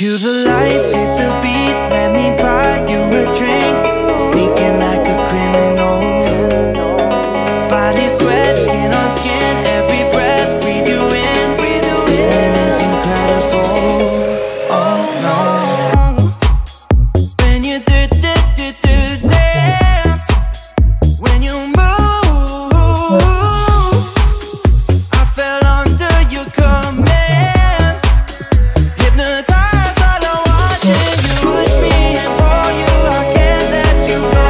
Cue the lights, hit the beat, let me buy you a drink. Sneaking like a criminal. Body sweat, skin on skin, every breath, breathe you in, feeling is incredible. Oh no. When you do dance, when you move, I fell under your command, hypnotized by the watching you push me and for you, I can't let you go.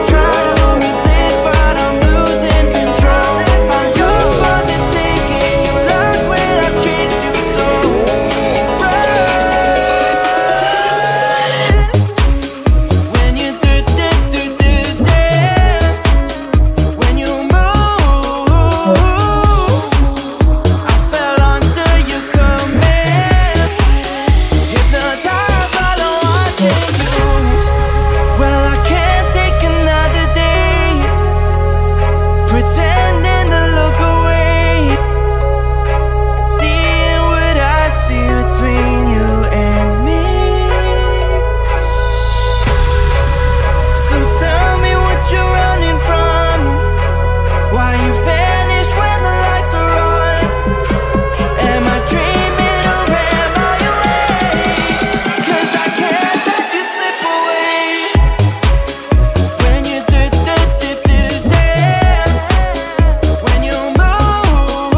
Try to resist, but I'm losing control. I'm yours for the taking. You love when I treat you so right. When you do dance, when you move, I fell under your command, hypnotized by the watching you. Well, I can't take another day pretending to look away, seeing what I see between you and me. So tell me what you're running from, why you vanish when the lights are on. Am I dreaming or am I awake? 'Cause I can't let you slip away. When you do dance, when you move,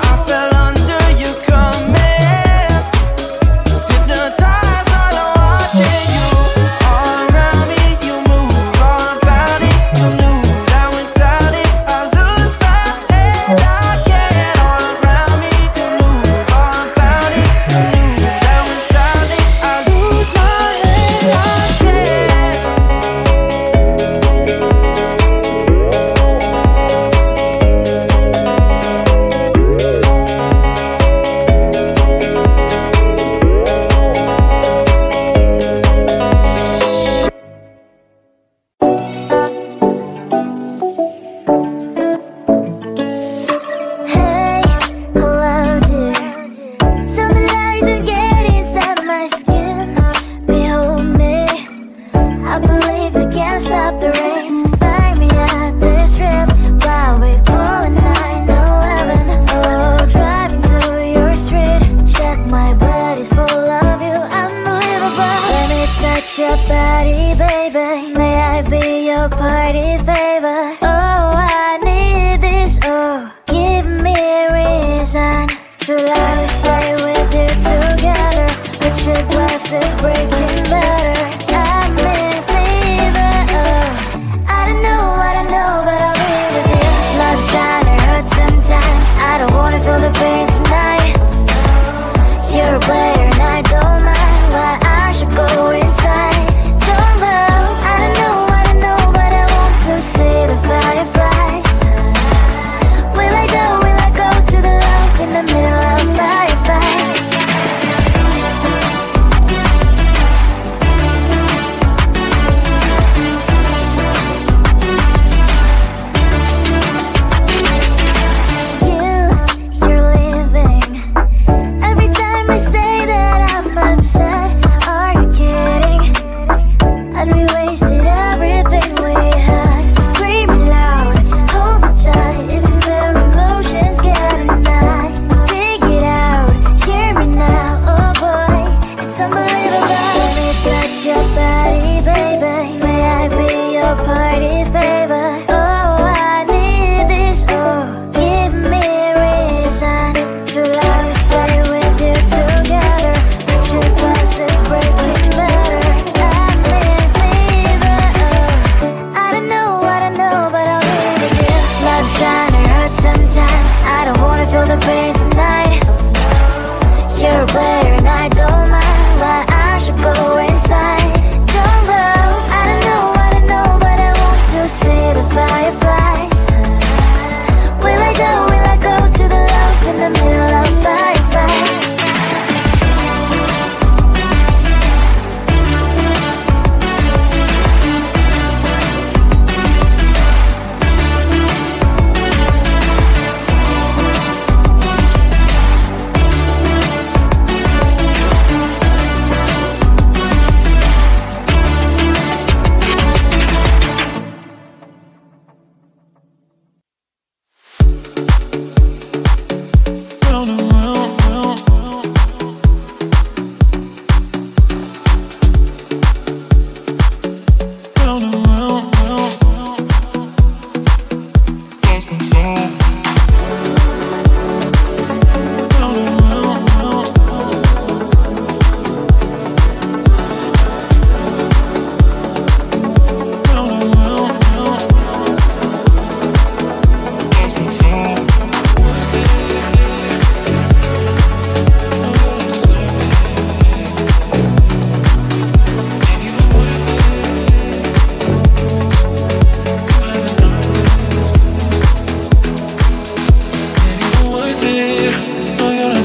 I fell under your command, hypnotized by the watching you. All around me, you move, all about it. You knew that without it, I lose my head. I can't. All around me, you move, all about it. You knew that without it, I lose my head. I can't. Hey, hello dear. Tell me lies that get inside my skin. Behold me, I believe we can't stop the rain. Find me at this trip while we're going 9/11. Oh, driving through your street, check my body's full of you, unbelievable. Let me touch your body, baby. May I be your party favor? Oh, I need this. Oh, give me a reason to let me stay with you together. With your glasses breaking better. I'm in fever. Oh, I don't know, but I'll be with you. Love shine, it hurts sometimes. I don't wanna feel the pain tonight. You're a player and I don't mind. Why I should go inside. Don't go. I don't know, but I want to see the fireflies. Will I go to the love in the middle of firefight? You're leaving. Every time I say that round and round, round, round. Round and round, round, round. Lost and found. Round and round, round. Round and round, round. Lost and found.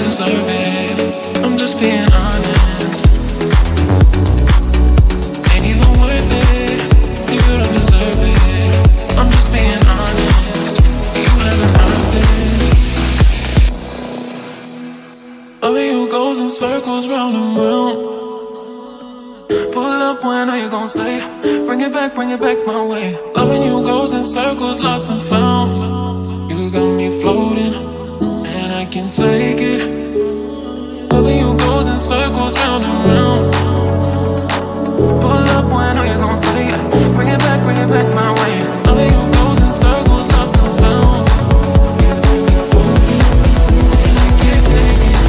Deserve it. I'm just being honest. Ain't even worth it. You don't deserve it. I'm just being honest. You haven't earned this. Loving you goes in circles round and round. Pull up when are you gon' stay? Bring it back my way. Loving you goes in circles, lost and found. You got me floating, and I can take it. Loving you goes in circles round and round. Pull up when are you gon' stay? Bring it back my way. Loving you goes in circles, lost and found. You got me floating, and I can't take it.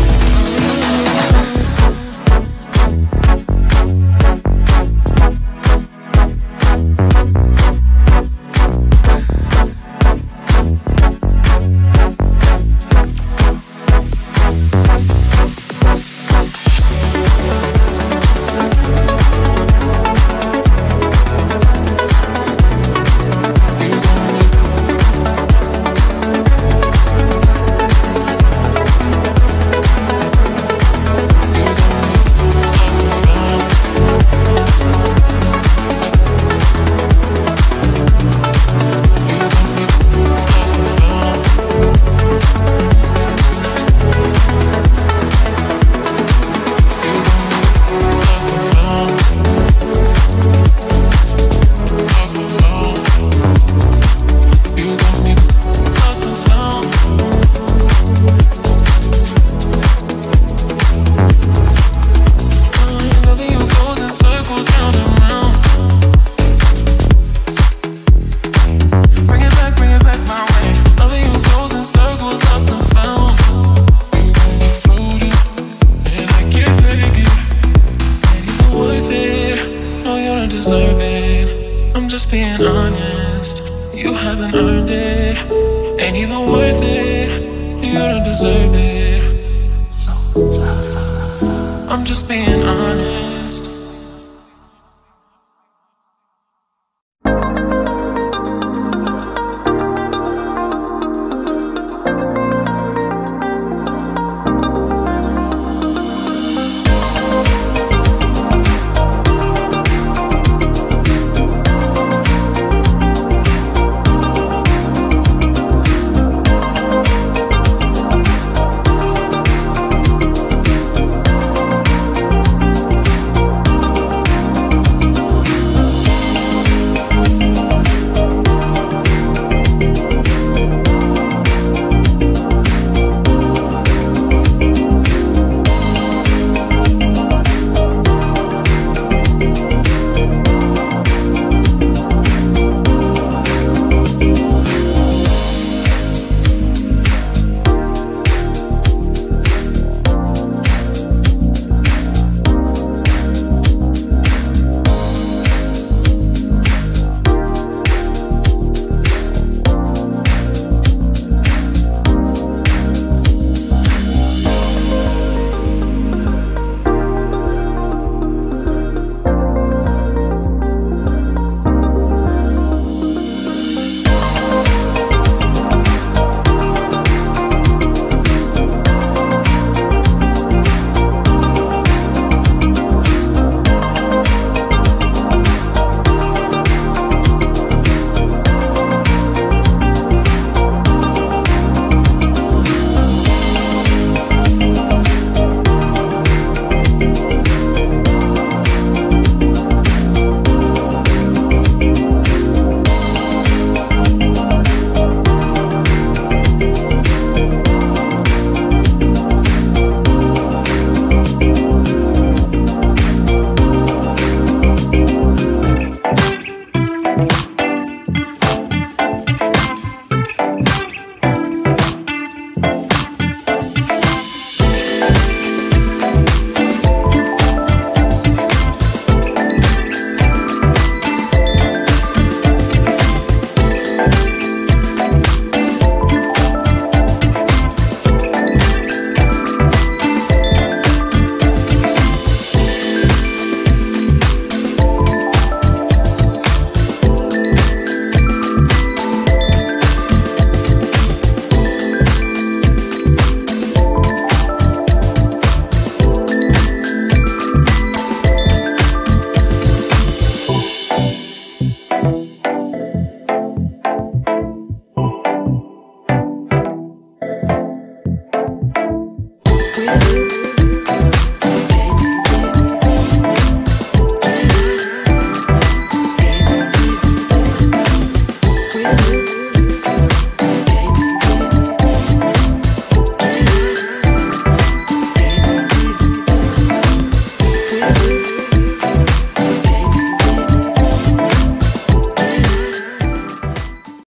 Deserve it. I'm just being honest. You haven't earned it. Ain't even worth it. You don't deserve it. I'm just being honest.